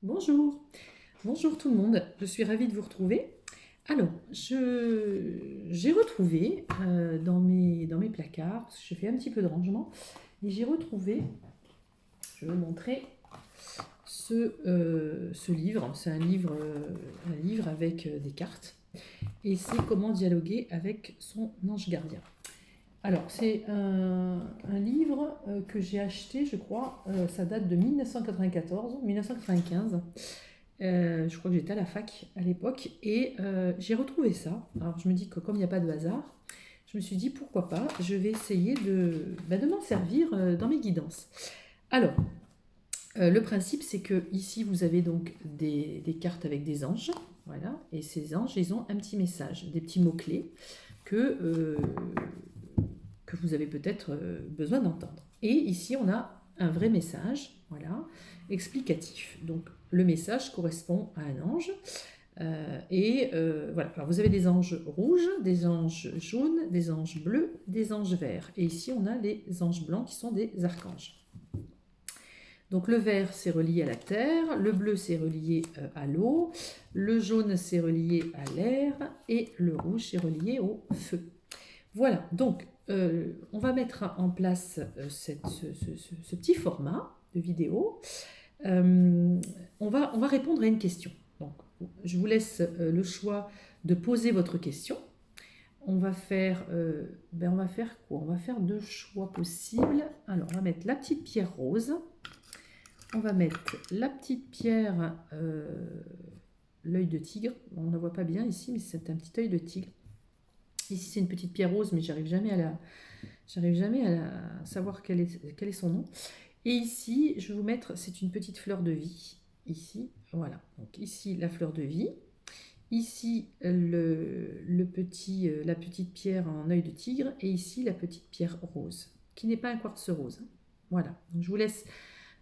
Bonjour, bonjour tout le monde, je suis ravie de vous retrouver. Alors, j'ai retrouvé dans mes placards, parce que j'ai fait un petit peu de rangement, et j'ai retrouvé, je vais vous montrer, ce livre. C'est un livre avec des cartes, et c'est comment dialoguer avec son ange gardien. Alors, c'est un livre que j'ai acheté, je crois, ça date de 1994, 1995. Je crois que j'étais à la fac à l'époque et j'ai retrouvé ça. Alors je me dis que comme il n'y a pas de hasard, je me suis dit pourquoi pas, je vais essayer de m'en servir dans mes guidances. Alors, le principe c'est que ici vous avez donc des cartes avec des anges, voilà, et ces anges ils ont un petit message, des petits mots-clés que, euh, que vous avez peut-être besoin d'entendre. Et ici on a un vrai message, voilà, explicatif. Donc le message correspond à un ange. Voilà, alors vous avez des anges rouges, des anges jaunes, des anges bleus, des anges verts. Et ici, on a les anges blancs qui sont des archanges. Donc le vert, c'est relié à la terre, le bleu, c'est relié à l'eau, le jaune, c'est relié à l'air, et le rouge, c'est relié au feu. Voilà, donc on va mettre en place ce petit format de vidéo. On va répondre à une question. Donc, je vous laisse le choix de poser votre question. On va faire quoi? On va faire deux choix possibles. Alors, on va mettre la petite pierre rose. On va mettre la petite pierre, l'œil de tigre. On ne la voit pas bien ici, mais c'est un petit œil de tigre. Ici, c'est une petite pierre rose, mais j'arrive jamais à savoir quel est son nom. Et ici, je vais vous mettre, c'est une petite fleur de vie. Ici, voilà. Donc ici, la fleur de vie. Ici, la petite pierre en œil de tigre. Et ici, la petite pierre rose, qui n'est pas un quartz rose. Voilà. Donc je vous laisse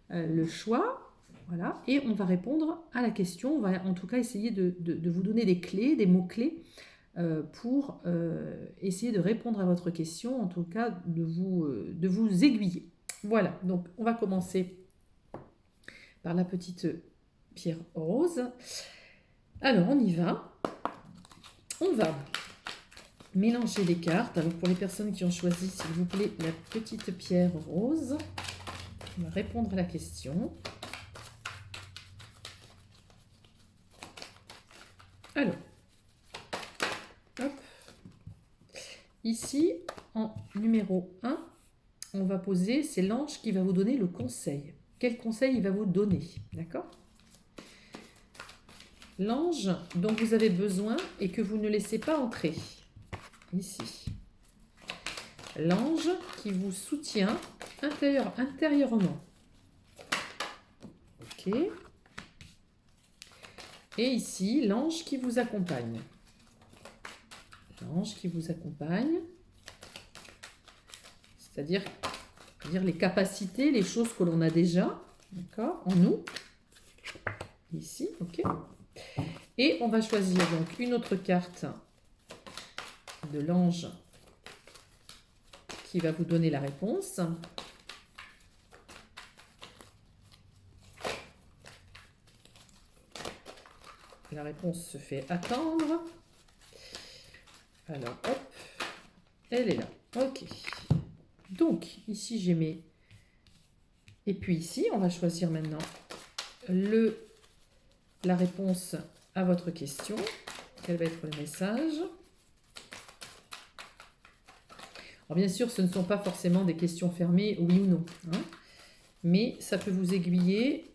le choix. Voilà. Et on va répondre à la question. On va en tout cas essayer de vous donner des clés, des mots-clés pour essayer de répondre à votre question, en tout cas de vous aiguiller. Voilà, donc on va commencer par la petite pierre rose. Alors on y va. On va mélanger les cartes. Alors pour les personnes qui ont choisi, s'il vous plaît, la petite pierre rose, on va répondre à la question. Alors, hop. Ici, en numéro 1, on va poser, c'est l'ange qui va vous donner le conseil. Quel conseil il va vous donner, d'accord? L'ange dont vous avez besoin et que vous ne laissez pas entrer, ici. L'ange qui vous soutient intérieurement. Ok. Et ici, l'ange qui vous accompagne. L'ange qui vous accompagne. C'est-à-dire les capacités, les choses que l'on a déjà, d'accord, en nous. Ici, ok. Et on va choisir donc une autre carte de l'ange qui va vous donner la réponse. La réponse se fait attendre. Alors, hop, elle est là. Ok. Donc, ici, j'ai mes... Et puis ici, on va choisir maintenant la réponse à votre question. Quel va être le message? Alors, bien sûr, ce ne sont pas forcément des questions fermées, oui ou non. Hein, mais ça peut vous aiguiller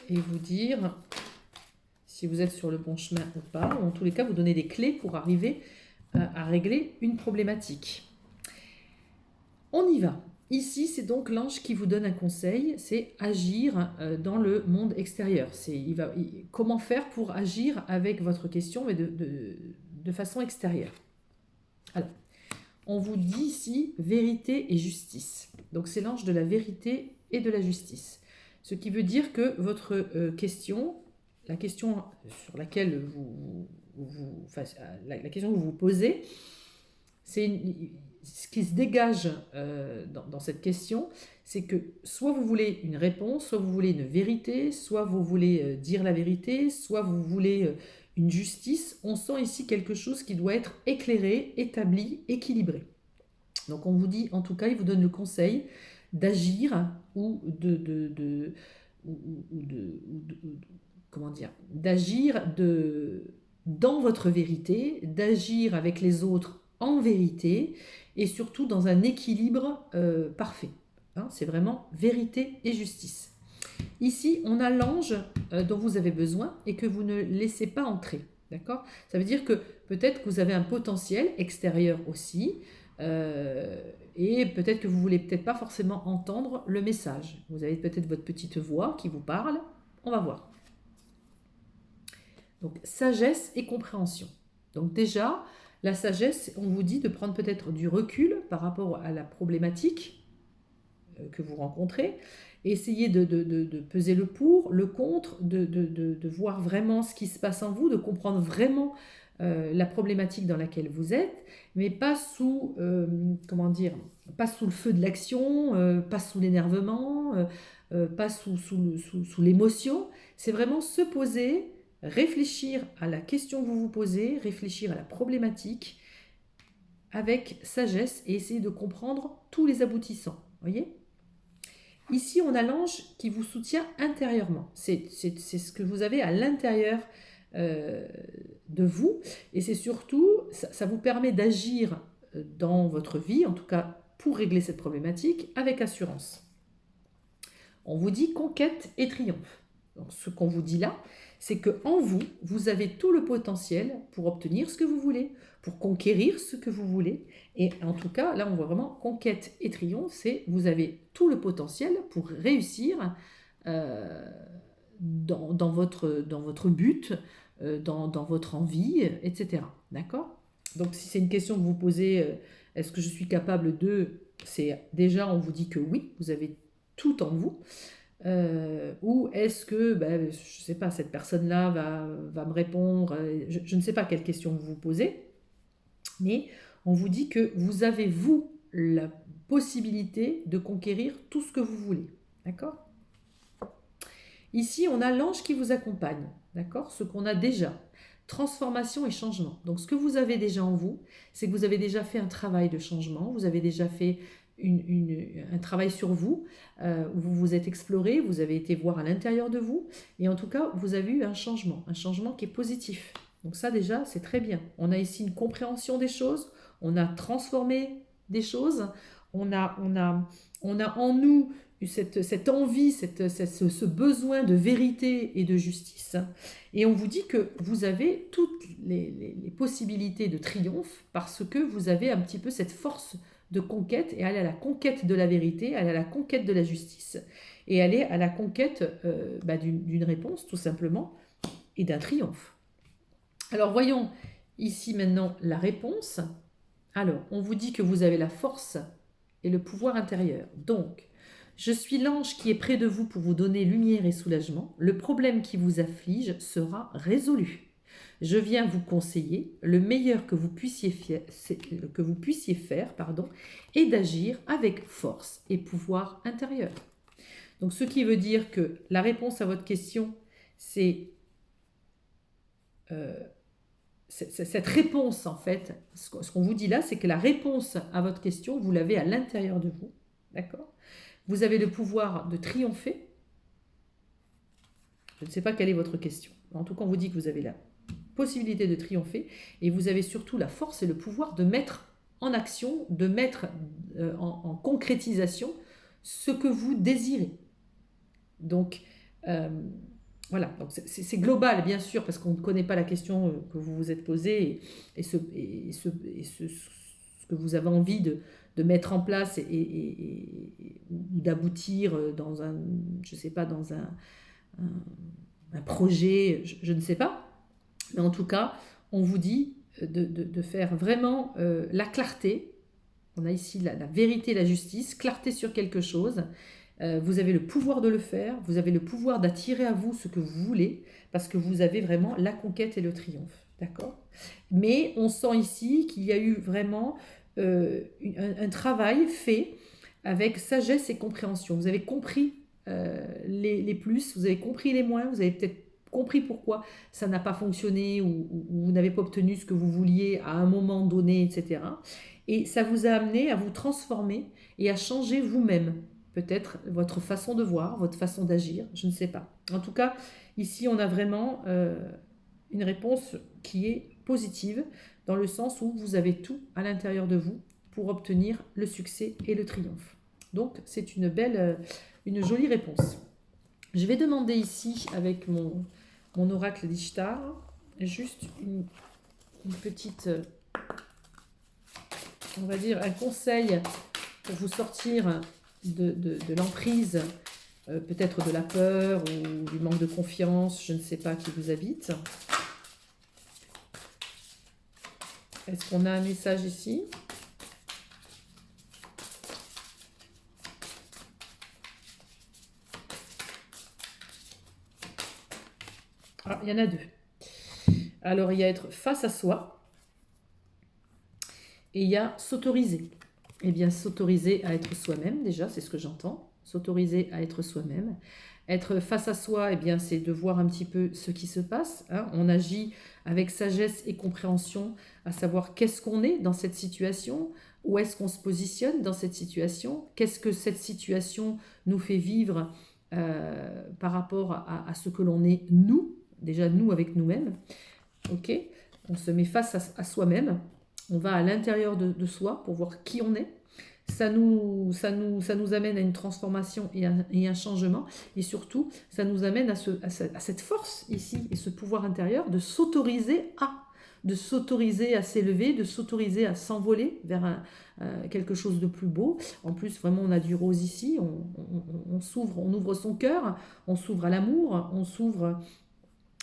et vous dire si vous êtes sur le bon chemin ou pas. Ou en tous les cas, vous donner des clés pour arriver à régler une problématique. On y va. Ici, c'est donc l'ange qui vous donne un conseil, c'est agir dans le monde extérieur. Comment faire pour agir avec votre question, mais de façon extérieure. Alors, on vous dit ici vérité et justice. Donc, c'est l'ange de la vérité et de la justice. Ce qui veut dire que votre question, la question sur laquelle la question que vous vous posez, ce qui se dégage dans cette question, c'est que soit vous voulez une réponse, soit vous voulez une vérité, soit vous voulez dire la vérité, soit vous voulez une justice. On sent ici quelque chose qui doit être éclairé, établi, équilibré. Donc on vous dit, en tout cas, il vous donne le conseil d'agir ou comment dire, d'agir dans votre vérité, d'agir avec les autres en vérité et surtout dans un équilibre parfait. Hein, c'est vraiment vérité et justice. Ici, on a l'ange dont vous avez besoin et que vous ne laissez pas entrer. D'accord ? Ça veut dire que peut-être que vous avez un potentiel extérieur aussi, et peut-être que vous ne voulez peut-être pas forcément entendre le message. Vous avez peut-être votre petite voix qui vous parle. On va voir. Donc, sagesse et compréhension. Donc déjà, la sagesse, on vous dit de prendre peut-être du recul par rapport à la problématique que vous rencontrez, et essayer de peser le pour, le contre, de voir vraiment ce qui se passe en vous, de comprendre vraiment la problématique dans laquelle vous êtes, mais pas sous, comment dire, pas sous le feu de l'action, pas sous l'énervement, pas sous l'émotion. C'est vraiment se poser, réfléchir à la question que vous vous posez, réfléchir à la problématique avec sagesse et essayer de comprendre tous les aboutissants. Voyez ? Ici, on a l'ange qui vous soutient intérieurement. C'est ce que vous avez à l'intérieur de vous. Et c'est surtout, ça vous permet d'agir dans votre vie, en tout cas pour régler cette problématique, avec assurance. On vous dit conquête et triomphe. Donc, ce qu'on vous dit là, c'est qu'en vous, vous avez tout le potentiel pour obtenir ce que vous voulez, pour conquérir ce que vous voulez. Et en tout cas, là, on voit vraiment conquête et triomphe, c'est vous avez tout le potentiel pour réussir dans votre but, dans votre envie, etc. D'accord ? Donc, si c'est une question que vous posez, est-ce que je suis capable de... C'est déjà, on vous dit que oui, vous avez tout en vous. Ou est-ce que, je ne sais pas, cette personne-là va me répondre, je ne sais pas quelle question vous vous posez, mais on vous dit que vous avez, vous, la possibilité de conquérir tout ce que vous voulez. D'accord ? Ici, on a l'ange qui vous accompagne. D'accord ? Ce qu'on a déjà. Transformation et changement. Donc, ce que vous avez déjà en vous, c'est que vous avez déjà fait un travail de changement, vous avez déjà fait un travail sur vous, où vous vous êtes exploré, vous avez été voir à l'intérieur de vous, et en tout cas, vous avez eu un changement qui est positif. Donc ça déjà, c'est très bien. On a ici une compréhension des choses, on a transformé des choses, on a en nous cette envie, ce besoin de vérité et de justice, et on vous dit que vous avez toutes les possibilités de triomphe parce que vous avez un petit peu cette force de conquête, et aller à la conquête de la vérité, aller à la conquête de la justice, et aller à la conquête d'une réponse tout simplement, et d'un triomphe. Alors voyons ici maintenant la réponse. Alors, on vous dit que vous avez la force et le pouvoir intérieur. Donc, je suis l'ange qui est près de vous pour vous donner lumière et soulagement. Le problème qui vous afflige sera résolu. Je viens vous conseiller le meilleur que vous puissiez faire, et d'agir avec force et pouvoir intérieur. Donc, ce qui veut dire que la réponse à votre question, c'est cette réponse, en fait, ce qu'on vous dit là, c'est que la réponse à votre question, vous l'avez à l'intérieur de vous. D'accord ? Vous avez le pouvoir de triompher. Je ne sais pas quelle est votre question. En tout cas, on vous dit que vous avez la possibilité de triompher, et vous avez surtout la force et le pouvoir de mettre en action, de mettre en concrétisation ce que vous désirez. Donc, voilà, donc c'est global bien sûr, parce qu'on ne connaît pas la question que vous vous êtes posée, et ce que vous avez envie de mettre en place et d'aboutir dans un, je sais pas, dans un projet, je ne sais pas. Mais en tout cas, on vous dit de faire vraiment la clarté. On a ici la vérité, la justice, clarté sur quelque chose. Vous avez le pouvoir de le faire, vous avez le pouvoir d'attirer à vous ce que vous voulez, parce que vous avez vraiment la conquête et le triomphe. D'accord ? Mais on sent ici qu'il y a eu vraiment un travail fait avec sagesse et compréhension. Vous avez compris les plus, vous avez compris les moins, vous avez peut-être compris pourquoi ça n'a pas fonctionné ou vous n'avez pas obtenu ce que vous vouliez à un moment donné, etc. Et ça vous a amené à vous transformer et à changer vous-même. Peut-être votre façon de voir, votre façon d'agir, je ne sais pas. En tout cas, ici, on a vraiment une réponse qui est positive, dans le sens où vous avez tout à l'intérieur de vous pour obtenir le succès et le triomphe. Donc, c'est une belle, une jolie réponse. Je vais demander ici, avec mon oracle d'Ishtar, juste une petite, on va dire, un conseil pour vous sortir de l'emprise, peut-être de la peur ou du manque de confiance, je ne sais pas, qui vous habite. Est-ce qu'on a un message ici? Ah, il y en a deux. Alors, il y a être face à soi et il y a s'autoriser. Eh bien, s'autoriser à être soi-même, déjà, c'est ce que j'entends. S'autoriser à être soi-même. Être face à soi, eh bien, c'est de voir un petit peu ce qui se passe. Hein. On agit avec sagesse et compréhension, à savoir qu'est-ce qu'on est dans cette situation, où est-ce qu'on se positionne dans cette situation, qu'est-ce que cette situation nous fait vivre par rapport à ce que l'on est nous, déjà nous avec nous-mêmes. Ok, on se met face à soi-même, on va à l'intérieur de soi pour voir qui on est. Ça nous amène à une transformation et un changement. Et surtout, ça nous amène à cette force ici et ce pouvoir intérieur de s'autoriser à s'élever, de s'autoriser à s'envoler vers quelque chose de plus beau. En plus, vraiment, on a du rose ici. On ouvre son cœur, on s'ouvre à l'amour, on s'ouvre...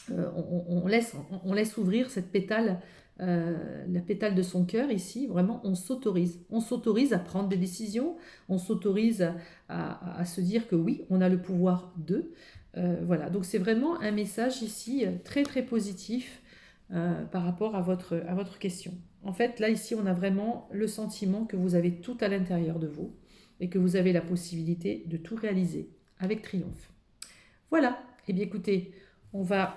on laisse ouvrir cette pétale, la pétale de son cœur ici. Vraiment, on s'autorise à prendre des décisions, on s'autorise à se dire que oui, on a le pouvoir de. Voilà, donc c'est vraiment un message ici très très positif par rapport à votre question. En fait, là ici, on a vraiment le sentiment que vous avez tout à l'intérieur de vous et que vous avez la possibilité de tout réaliser avec triomphe. Voilà, et bien écoutez, on va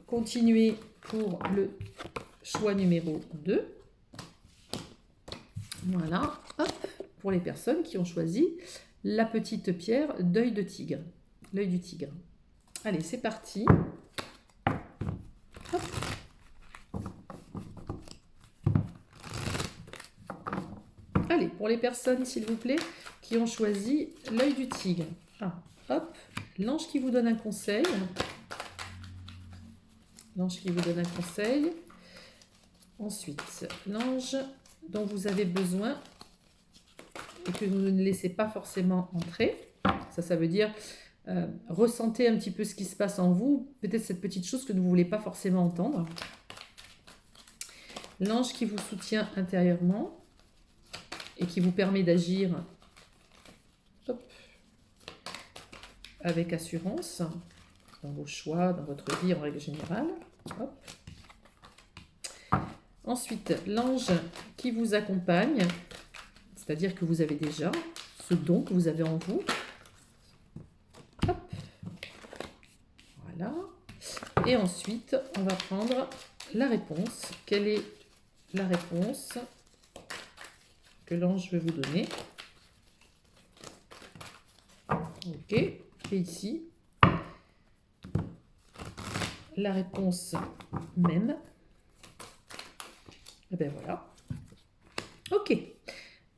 continuer pour le choix numéro 2. Voilà, hop, pour les personnes qui ont choisi la petite pierre d'œil de tigre, l'œil du tigre. Allez, c'est parti. Hop. Allez, pour les personnes, s'il vous plaît, qui ont choisi l'œil du tigre. Ah, hop, l'ange qui vous donne un conseil. L'ange qui vous donne un conseil. Ensuite, l'ange dont vous avez besoin et que vous ne laissez pas forcément entrer. Ça veut dire ressentez un petit peu ce qui se passe en vous, peut-être cette petite chose que vous ne voulez pas forcément entendre. L'ange qui vous soutient intérieurement et qui vous permet d'agir avec assurance dans vos choix, dans votre vie en règle générale. Hop. Ensuite, l'ange qui vous accompagne, c'est-à-dire que vous avez déjà ce don que vous avez en vous. Hop. Voilà. Et ensuite, on va prendre la réponse. Quelle est la réponse que l'ange veut vous donner? Ok. Et ici, la réponse même. Et bien voilà. Ok,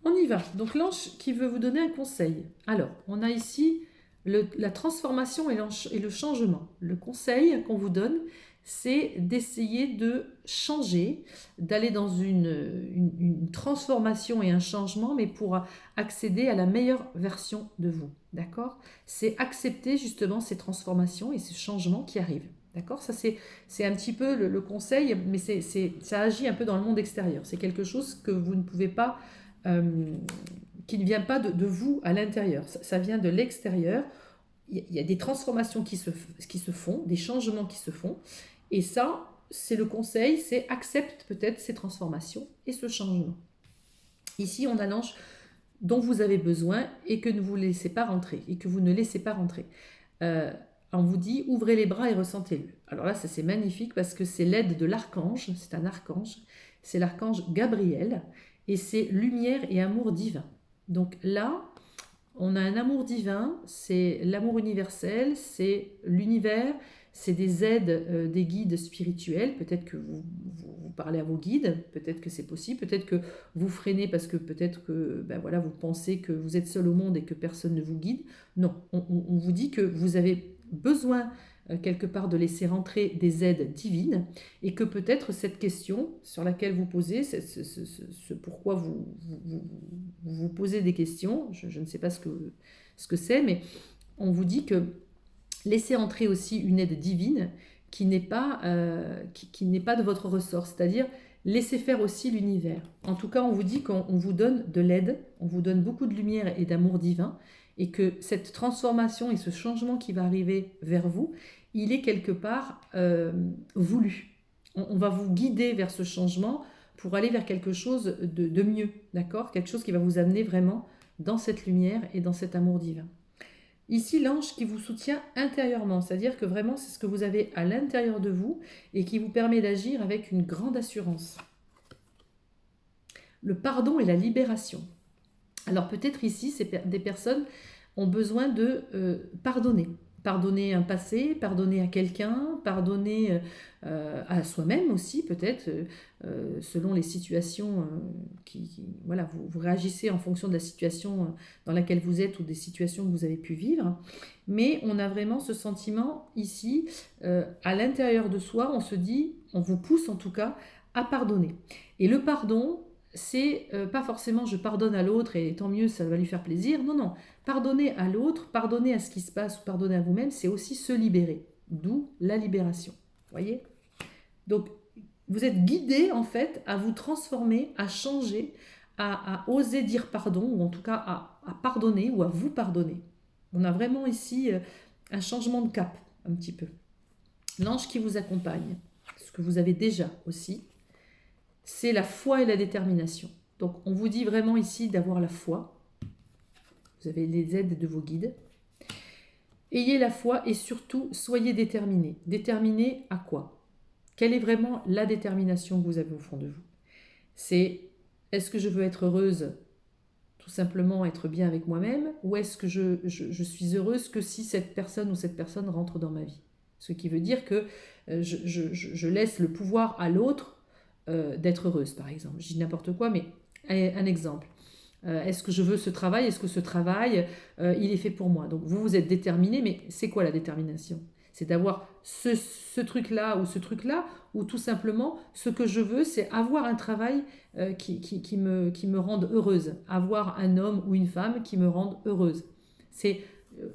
on y va. Donc l'ange qui veut vous donner un conseil. Alors, on a ici la transformation et le changement. Le conseil qu'on vous donne, c'est d'essayer de changer, d'aller dans une transformation et un changement, mais pour accéder à la meilleure version de vous. D'accord? C'est accepter justement ces transformations et ces changements qui arrivent. D'accord? Ça, c'est un petit peu le conseil, mais ça agit un peu dans le monde extérieur. C'est quelque chose que vous ne pouvez pas, qui ne vient pas de vous à l'intérieur. Ça vient de l'extérieur. Il y a des transformations qui se font, des changements qui se font. Et ça, c'est le conseil, c'est accepte peut-être ces transformations et ce changement. Ici, on a l'ange dont vous avez besoin et que vous ne laissez pas rentrer, et que vous ne laissez pas rentrer. On vous dit, ouvrez les bras et ressentez-le. Alors là, ça c'est magnifique parce que c'est l'aide de l'archange, c'est un archange, c'est l'archange Gabriel, et c'est lumière et amour divin. Donc là, on a un amour divin, c'est l'amour universel, c'est l'univers, c'est des aides, des guides spirituels. Peut-être que vous parlez à vos guides, peut-être que c'est possible, peut-être que vous freinez parce que peut-être que ben voilà, vous pensez que vous êtes seul au monde et que personne ne vous guide. Non, on vous dit que vous avez besoin quelque part de laisser rentrer des aides divines et que peut-être cette question sur laquelle vous posez, ce pourquoi vous posez des questions, je ne sais pas ce que c'est, mais on vous dit que laissez entrer aussi une aide divine qui n'est pas, qui n'est pas de votre ressort, c'est-à-dire laissez faire aussi l'univers. En tout cas, on vous dit qu'on vous donne de l'aide, on vous donne beaucoup de lumière et d'amour divin, et que cette transformation et ce changement qui va arriver vers vous, il est quelque part voulu. On va vous guider vers ce changement pour aller vers quelque chose de mieux, d'accord? Quelque chose qui va vous amener vraiment dans cette lumière et dans cet amour divin. Ici, l'ange qui vous soutient intérieurement, c'est-à-dire que vraiment c'est ce que vous avez à l'intérieur de vous et qui vous permet d'agir avec une grande assurance. Le pardon et la libération. Alors peut-être ici, des personnes ont besoin de pardonner. Pardonner un passé, pardonner à quelqu'un, pardonner à soi-même aussi peut-être, selon les situations voilà, vous réagissez en fonction de la situation dans laquelle vous êtes ou des situations que vous avez pu vivre. Mais on a vraiment ce sentiment ici, à l'intérieur de soi, on se dit, on vous pousse en tout cas à pardonner. Et le pardon, c'est pas forcément je pardonne à l'autre et tant mieux, ça va lui faire plaisir. Non, non. Pardonner à l'autre, pardonner à ce qui se passe ou pardonner à vous-même, c'est aussi se libérer. D'où la libération. Voyez? Donc, vous êtes guidé en fait à vous transformer, à changer, à oser dire pardon, ou en tout cas à pardonner ou à vous pardonner. On a vraiment ici un changement de cap, un petit peu. L'ange qui vous accompagne, ce que vous avez déjà aussi, c'est la foi et la détermination. Donc on vous dit vraiment ici d'avoir la foi. Vous avez les aides de vos guides. Ayez la foi et surtout soyez déterminés. Déterminés à quoi? Quelle est vraiment la détermination que vous avez au fond de vous? C'est, est-ce que je veux être heureuse, tout simplement être bien avec moi-même, ou est-ce que je suis heureuse que si cette personne ou cette personne rentre dans ma vie? Ce qui veut dire que je laisse le pouvoir à l'autre d'être heureuse, par exemple. Je dis n'importe quoi, mais un exemple. Est-ce que je veux ce travail? Est-ce que ce travail, il est fait pour moi? Donc vous êtes déterminé, mais c'est quoi la détermination? C'est d'avoir ce truc-là ou ce truc-là, ou tout simplement, ce que je veux, c'est avoir un travail qui me rende heureuse, avoir un homme ou une femme qui me rende heureuse. C'est,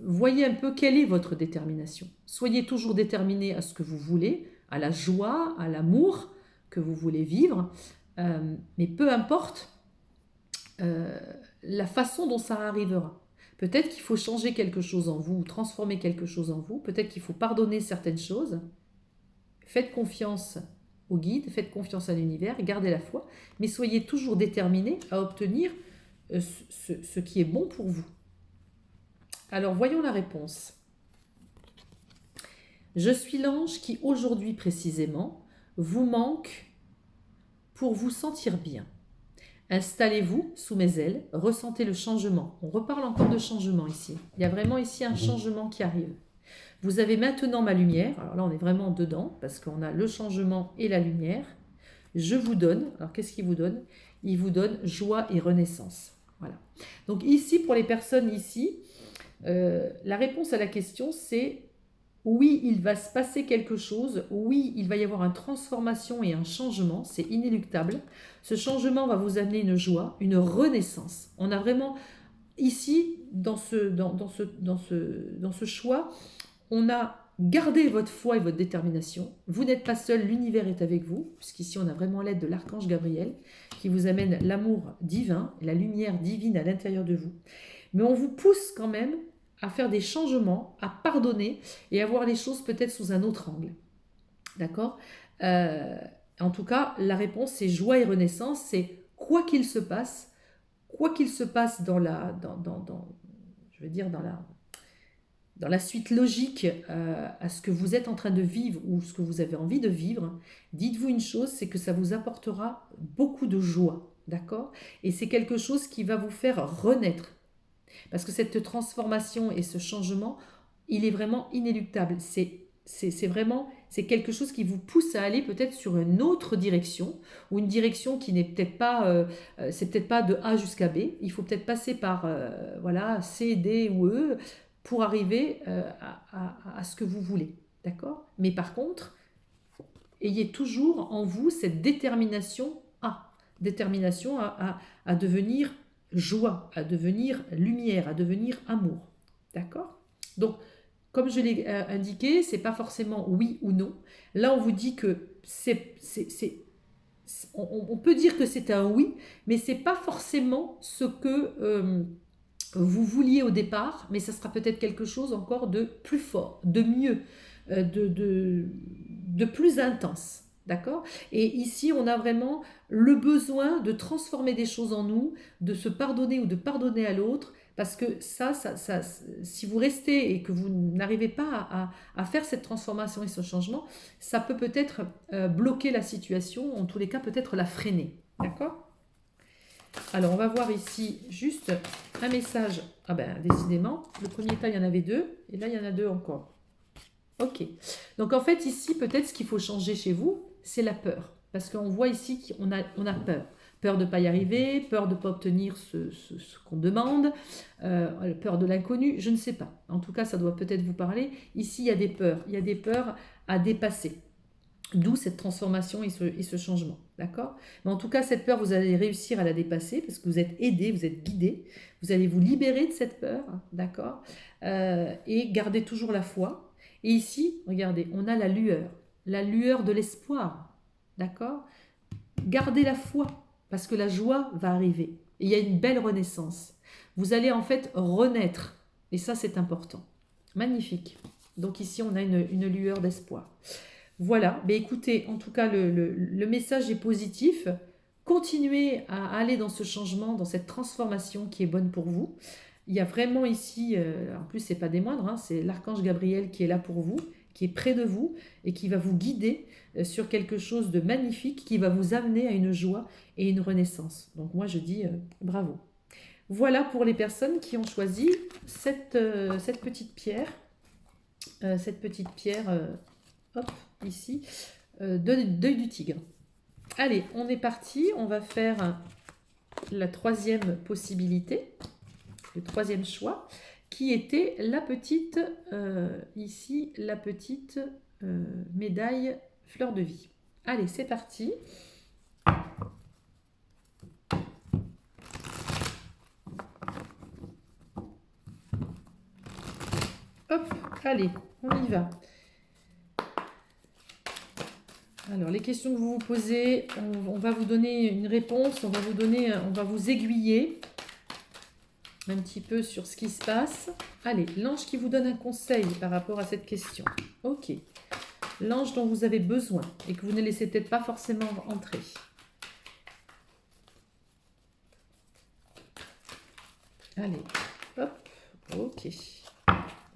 voyez un peu quelle est votre détermination. Soyez toujours déterminé à ce que vous voulez, à la joie, à l'amour que vous voulez vivre, mais peu importe la façon dont ça arrivera. Peut-être qu'il faut changer quelque chose en vous, transformer quelque chose en vous, peut-être qu'il faut pardonner certaines choses. Faites confiance au guide, faites confiance à l'univers, gardez la foi, mais soyez toujours déterminés à obtenir ce qui est bon pour vous. Alors voyons la réponse. Je suis l'ange qui aujourd'hui précisément vous manque pour vous sentir bien. Installez-vous sous mes ailes, ressentez le changement. On reparle encore de changement ici. Il y a vraiment ici un changement qui arrive. Vous avez maintenant ma lumière. Alors là, on est vraiment dedans parce qu'on a le changement et la lumière. Je vous donne. Alors qu'est-ce qu'il vous donne? Il vous donne joie et renaissance. Voilà. Donc ici, pour les personnes ici, la réponse à la question, c'est oui, il va se passer quelque chose, oui, il va y avoir une transformation et un changement, c'est inéluctable. Ce changement va vous amener une joie, une renaissance. On a vraiment, ici, dans ce choix, on a gardé votre foi et votre détermination. Vous n'êtes pas seul, l'univers est avec vous, puisqu'ici on a vraiment l'aide de l'archange Gabriel, qui vous amène l'amour divin, la lumière divine à l'intérieur de vous. Mais on vous pousse quand même à faire des changements, à pardonner et à voir les choses peut-être sous un autre angle. D'accord? En tout cas, la réponse, c'est joie et renaissance, c'est quoi qu'il se passe, quoi qu'il se passe je veux dire dans la suite logique à ce que vous êtes en train de vivre ou ce que vous avez envie de vivre, dites-vous une chose, c'est que ça vous apportera beaucoup de joie, d'accord? Et c'est quelque chose qui va vous faire renaître. Parce que cette transformation et ce changement, il est vraiment inéluctable. C'est quelque chose qui vous pousse à aller peut-être sur une autre direction, ou une direction qui n'est peut-être pas, c'est peut-être pas de A jusqu'à B. Il faut peut-être passer par voilà, C, D ou E pour arriver à ce que vous voulez. D'accord? Mais par contre, ayez toujours en vous cette détermination à devenir joie, à devenir lumière, à devenir amour. D'accord? Donc, comme je l'ai indiqué, c'est pas forcément oui ou non. Là, on vous dit que on peut dire que c'est un oui, mais c'est pas forcément ce que vous vouliez au départ, mais ça sera peut-être quelque chose encore de plus fort, de mieux, de plus intense. D'accord? Et ici, on a vraiment le besoin de transformer des choses en nous, de se pardonner ou de pardonner à l'autre, parce que si vous restez et que vous n'arrivez pas à faire cette transformation et ce changement, ça peut peut-être bloquer la situation, en tous les cas peut-être la freiner. D'accord? Alors, on va voir ici juste un message. Ah ben, décidément, le premier tas, il y en avait 2, et là, il y en a 2 encore. Ok. Donc, en fait, ici, peut-être ce qu'il faut changer chez vous, c'est la peur. Parce qu'on voit ici qu'on a peur. Peur de ne pas y arriver, peur de ne pas obtenir ce qu'on demande, peur de l'inconnu, je ne sais pas. En tout cas, ça doit peut-être vous parler. Ici, il y a des peurs. Il y a des peurs à dépasser. D'où cette transformation et ce changement, d'accord? Mais en tout cas, cette peur, vous allez réussir à la dépasser parce que vous êtes aidé, vous êtes guidé. Vous allez vous libérer de cette peur, d'accord? Et garder toujours la foi. Et ici, regardez, on a la lueur de l'espoir, d'accord? Gardez la foi parce que la joie va arriver. Et il y a une belle renaissance. Vous allez en fait renaître. Et ça, c'est important. Magnifique. Donc ici, on a une lueur d'espoir. Voilà, mais écoutez, en tout cas, le message est positif. Continuez à aller dans ce changement, dans cette transformation qui est bonne pour vous. Il y a vraiment ici, en plus, c'est pas des moindres, hein, c'est l'archange Gabriel qui est là pour vous, qui est près de vous et qui va vous guider sur quelque chose de magnifique, qui va vous amener à une joie et une renaissance. Donc moi, je dis bravo. Voilà pour les personnes qui ont choisi cette petite pierre. Hop, ici, d'œil du tigre. Allez, on est parti. On va faire la troisième possibilité, le troisième choix, qui était la petite, ici, la petite médaille fleur de vie. Allez, c'est parti. Hop, allez, on y va. Alors, les questions que vous vous posez, on va vous donner une réponse, on va vous aiguiller un petit peu sur ce qui se passe. Allez, l'ange qui vous donne un conseil par rapport à cette question. Ok. L'ange dont vous avez besoin et que vous ne laissez peut-être pas forcément entrer. Allez, hop, ok.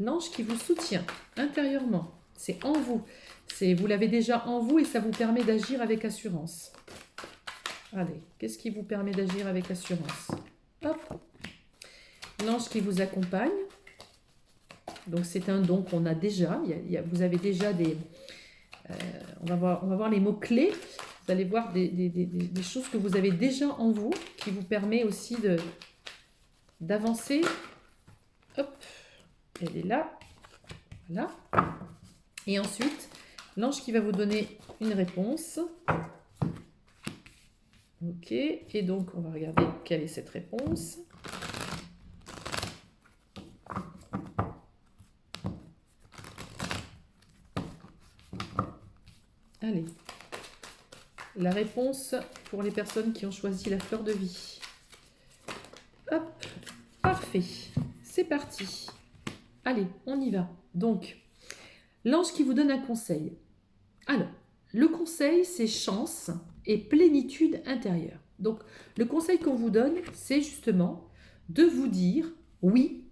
L'ange qui vous soutient intérieurement, c'est en vous. Vous l'avez déjà en vous et ça vous permet d'agir avec assurance. Allez, qu'est-ce qui vous permet d'agir avec assurance? Hop. L'ange qui vous accompagne. Donc c'est un don qu'on a déjà. Vous avez déjà des... on va voir les mots-clés. Vous allez voir des choses que vous avez déjà en vous qui vous permet aussi d'avancer. Hop. Elle est là. Voilà. Et ensuite... l'ange qui va vous donner une réponse. Ok, et donc on va regarder quelle est cette réponse. Allez, la réponse pour les personnes qui ont choisi la fleur de vie. Hop, parfait, c'est parti. Allez, on y va. Donc, l'ange qui vous donne un conseil. Alors, le conseil, c'est chance et plénitude intérieure. Donc, le conseil qu'on vous donne, c'est justement de vous dire, oui,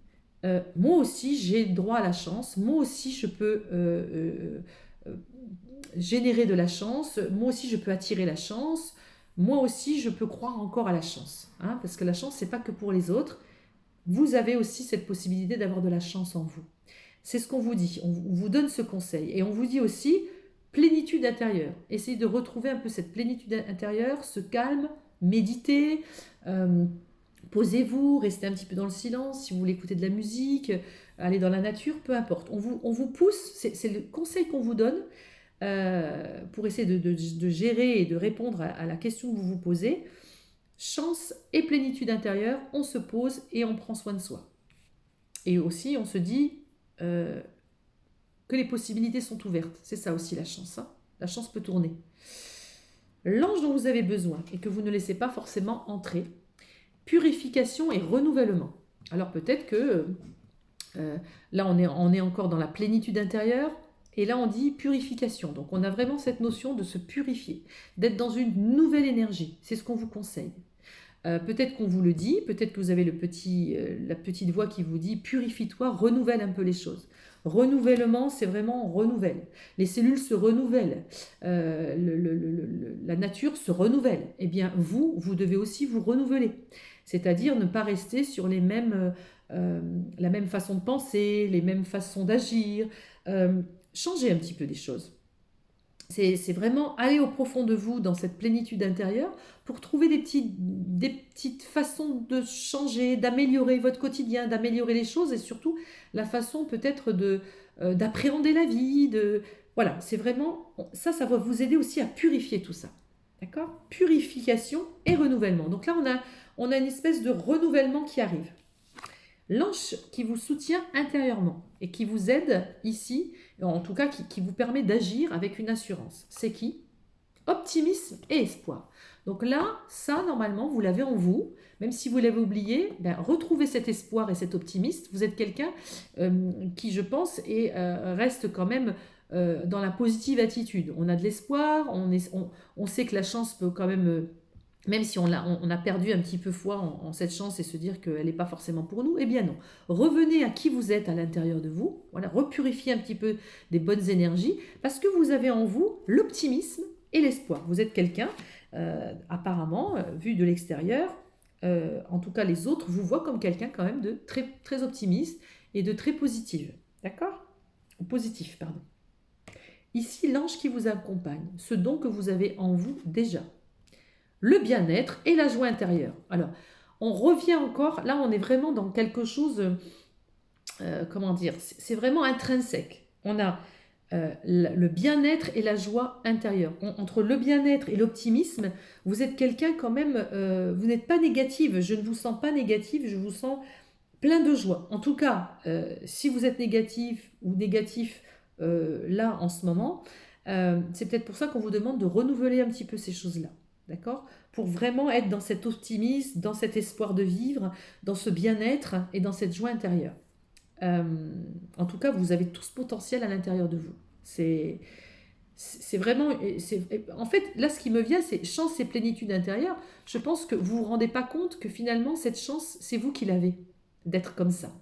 moi aussi j'ai droit à la chance, moi aussi je peux euh, générer de la chance, moi aussi je peux attirer la chance, moi aussi je peux croire encore à la chance. Hein, parce que la chance, c'est pas que pour les autres, vous avez aussi cette possibilité d'avoir de la chance en vous. C'est ce qu'on vous dit, on vous donne ce conseil. Et on vous dit aussi plénitude intérieure. Essayez de retrouver un peu cette plénitude intérieure, ce calme, méditez, euh, posez-vous, restez un petit peu dans le silence, si vous voulez écouter de la musique, aller dans la nature, peu importe. On vous pousse, c'est le conseil qu'on vous donne pour essayer de gérer et de répondre à la question que vous vous posez. Chance et plénitude intérieure, on se pose et on prend soin de soi. Et aussi, on se dit que les possibilités sont ouvertes. C'est ça aussi la chance. Hein. La chance peut tourner. L'ange dont vous avez besoin et que vous ne laissez pas forcément entrer, purification et renouvellement. Alors peut-être que là, on est encore dans la plénitude intérieure. Et là, on dit purification. Donc, on a vraiment cette notion de se purifier, d'être dans une nouvelle énergie. C'est ce qu'on vous conseille. Peut-être qu'on vous le dit, peut-être que vous avez la petite voix qui vous dit purifie-toi, renouvelle un peu les choses. Renouvellement, c'est vraiment renouvelle. Les cellules se renouvellent, la nature se renouvelle. Eh bien, vous devez aussi vous renouveler. C'est-à-dire ne pas rester sur la même façon de penser, les mêmes façons d'agir. Changer un petit peu des choses. C'est vraiment aller au profond de vous dans cette plénitude intérieure pour trouver des petites façons de changer, d'améliorer votre quotidien, d'améliorer les choses et surtout la façon peut-être d'appréhender la vie. Voilà, c'est vraiment ça va vous aider aussi à purifier tout ça. D'accord? Purification et renouvellement. Donc là, on a une espèce de renouvellement qui arrive. L'ange qui vous soutient intérieurement et qui vous aide ici, en tout cas qui vous permet d'agir avec une assurance. C'est qui? Optimisme et espoir. Donc là, ça, normalement, vous l'avez en vous. Même si vous l'avez oublié, retrouvez cet espoir et cet optimisme. Vous êtes quelqu'un qui, je pense, reste quand même dans la positive attitude. On a de l'espoir, on sait que la chance peut quand même si on a perdu un petit peu foi en cette chance et se dire qu'elle n'est pas forcément pour nous, eh bien non. Revenez à qui vous êtes à l'intérieur de vous, voilà, repurifiez un petit peu des bonnes énergies, parce que vous avez en vous l'optimisme et l'espoir. Vous êtes quelqu'un, apparemment, vu de l'extérieur, en tout cas les autres vous voient comme quelqu'un quand même de très, très optimiste et de très positif. D'accord? Positif, pardon. Ici, l'ange qui vous accompagne, ce don que vous avez en vous déjà. Le bien-être et la joie intérieure. Alors, on revient encore, là on est vraiment dans quelque chose, comment dire, c'est vraiment intrinsèque. On a le bien-être et la joie intérieure. Entre le bien-être et l'optimisme, vous êtes quelqu'un quand même, vous n'êtes pas négative, je ne vous sens pas négative, je vous sens plein de joie. En tout cas, si vous êtes négatif ou négatif là en ce moment, c'est peut-être pour ça qu'on vous demande de renouveler un petit peu ces choses-là. D'accord? Pour vraiment être dans cet optimisme, dans cet espoir de vivre, dans ce bien-être et dans cette joie intérieure. En tout cas, vous avez tout ce potentiel à l'intérieur de vous. C'est vraiment... En fait, là, ce qui me vient, c'est chance et plénitude intérieure. Je pense que vous ne vous rendez pas compte que finalement, cette chance, c'est vous qui l'avez, d'être comme ça.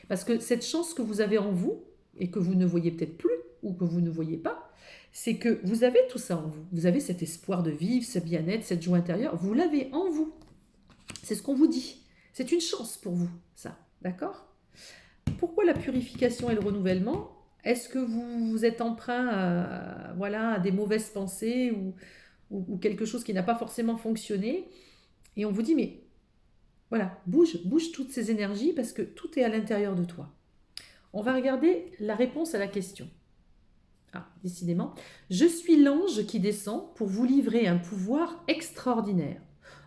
Parce que cette chance que vous avez en vous, et que vous ne voyez peut-être plus, ou que vous ne voyez pas, c'est que vous avez tout ça en vous. Vous avez cet espoir de vivre, ce bien-être, cette joie intérieure. Vous l'avez en vous. C'est ce qu'on vous dit. C'est une chance pour vous, ça. D'accord? Pourquoi la purification et le renouvellement? Est-ce que vous êtes emprunt à des mauvaises pensées ou quelque chose qui n'a pas forcément fonctionné? Et on vous dit, mais voilà, bouge toutes ces énergies parce que tout est à l'intérieur de toi. On va regarder la réponse à la question. Ah, décidément. Je suis l'ange qui descend pour vous livrer un pouvoir extraordinaire.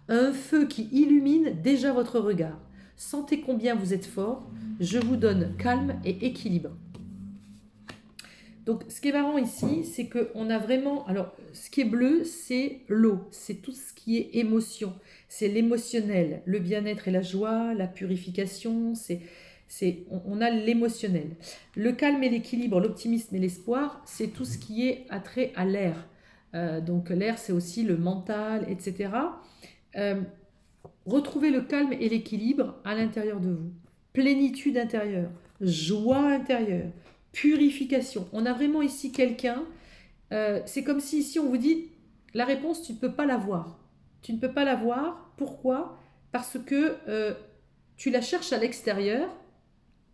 Un feu qui illumine déjà votre regard. Sentez combien vous êtes fort. Je vous donne calme et équilibre. Donc, ce qui est marrant ici, c'est qu'on a vraiment... Alors, ce qui est bleu, c'est l'eau. C'est tout ce qui est émotion. C'est l'émotionnel, le bien-être et la joie, la purification, on a l'émotionnel. Le calme et l'équilibre, l'optimisme et l'espoir, c'est tout ce qui est attrait à l'air. Donc l'air, c'est aussi le mental, etc. Euh, Retrouvez le calme et l'équilibre à l'intérieur de vous. Plénitude intérieure, joie intérieure, purification. On a vraiment ici quelqu'un, c'est comme si ici on vous dit, la réponse, tu ne peux pas l'avoir. Tu ne peux pas l'avoir. Pourquoi? Parce que tu la cherches à l'extérieur,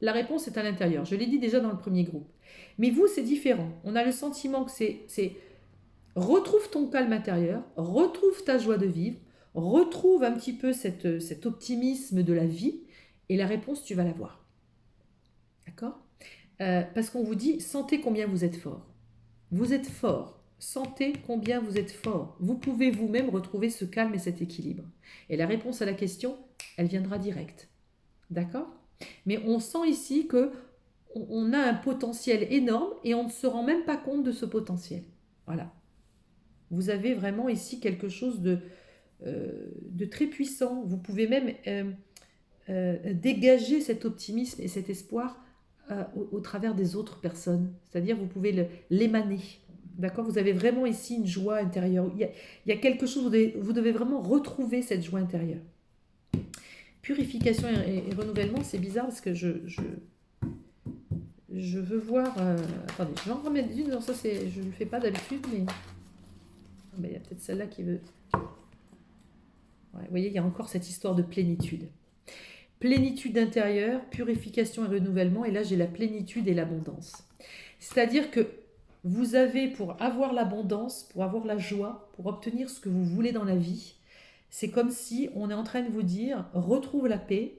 la réponse est à l'intérieur. Je l'ai dit déjà dans le premier groupe. Mais vous, c'est différent. On a le sentiment que c'est retrouve ton calme intérieur, retrouve ta joie de vivre, retrouve un petit peu cet optimisme de la vie, et la réponse, tu vas l'avoir. D'accord? Parce qu'on vous dit, sentez combien vous êtes fort. Vous êtes fort. Sentez combien vous êtes fort. Vous pouvez vous-même retrouver ce calme et cet équilibre. Et la réponse à la question, elle viendra directe. D'accord? Mais on sent ici que on a un potentiel énorme et on ne se rend même pas compte de ce potentiel. Voilà. Vous avez vraiment ici quelque chose de très puissant. Vous pouvez même dégager cet optimisme et cet espoir au travers des autres personnes. C'est-à-dire vous pouvez l'émaner. D'accord? Vous avez vraiment ici une joie intérieure. Il y a quelque chose, vous devez vraiment retrouver cette joie intérieure. Purification et renouvellement, c'est bizarre parce que je veux voir... attendez, je vais en remettre une. Non, ça, je ne le fais pas d'habitude, mais... Il y a peut-être celle-là qui veut... Ouais, vous voyez, il y a encore cette histoire de plénitude. Plénitude intérieure, purification et renouvellement. Et là, j'ai la plénitude et l'abondance. C'est-à-dire que vous avez, pour avoir l'abondance, pour avoir la joie, pour obtenir ce que vous voulez dans la vie, c'est comme si on est en train de vous dire, retrouve la paix,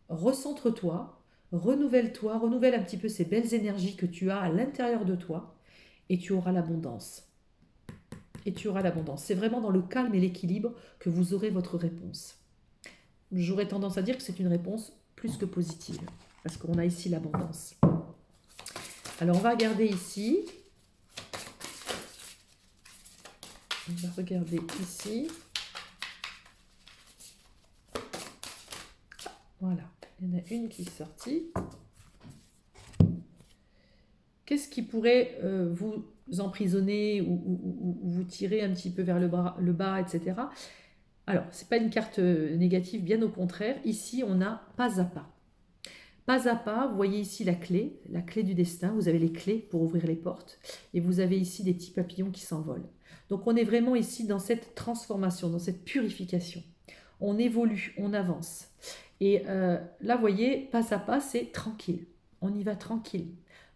recentre-toi, renouvelle-toi, renouvelle un petit peu ces belles énergies que tu as à l'intérieur de toi, et tu auras l'abondance. Et tu auras l'abondance. C'est vraiment dans le calme et l'équilibre que vous aurez votre réponse. J'aurais tendance à dire que c'est une réponse plus que positive, parce qu'on a ici l'abondance. Alors on va regarder ici. On va regarder ici. Voilà, il y en a une qui est sortie. Qu'est-ce qui pourrait vous emprisonner ou vous tirer un petit peu vers le bas, etc. Alors, ce n'est pas une carte négative, bien au contraire. Ici, on a pas à pas. Pas à pas, vous voyez ici la clé du destin. Vous avez les clés pour ouvrir les portes. Et vous avez ici des petits papillons qui s'envolent. Donc, on est vraiment ici dans cette transformation, dans cette purification. On évolue, on avance. Et là, vous voyez, pas à pas, c'est tranquille. On y va tranquille.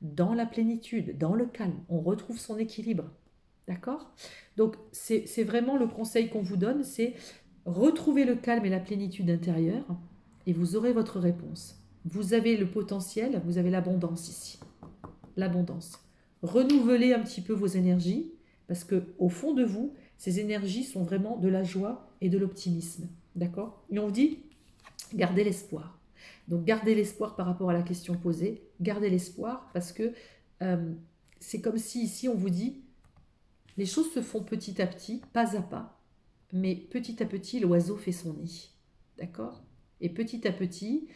Dans la plénitude, dans le calme. On retrouve son équilibre. D'accord? Donc, c'est vraiment le conseil qu'on vous donne, c'est retrouver le calme et la plénitude intérieure et vous aurez votre réponse. Vous avez le potentiel, vous avez l'abondance ici. L'abondance. Renouvelez un petit peu vos énergies parce que au fond de vous, ces énergies sont vraiment de la joie et de l'optimisme. D'accord? Et on vous dit, gardez l'espoir. Donc, gardez l'espoir par rapport à la question posée. Gardez l'espoir parce que c'est comme si ici on vous dit, les choses se font petit à petit, pas à pas, mais petit à petit, l'oiseau fait son nid. D'accord? Et petit à petit,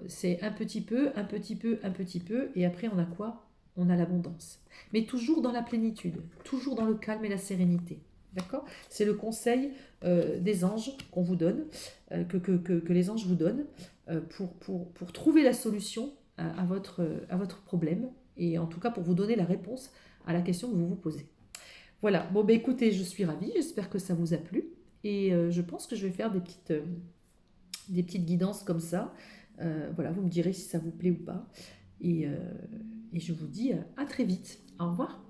c'est un petit peu, un petit peu, un petit peu, et après on a quoi? On a l'abondance. Mais toujours dans la plénitude, toujours dans le calme et la sérénité. D'accord? C'est le conseil des anges qu'on vous donne, que les anges vous donnent, pour trouver la solution à votre problème, et en tout cas pour vous donner la réponse à la question que vous vous posez. Voilà, bon écoutez, je suis ravie, j'espère que ça vous a plu, et je pense que je vais faire des petites guidances comme ça. Voilà, vous me direz si ça vous plaît ou pas, et je vous dis à très vite. Au revoir.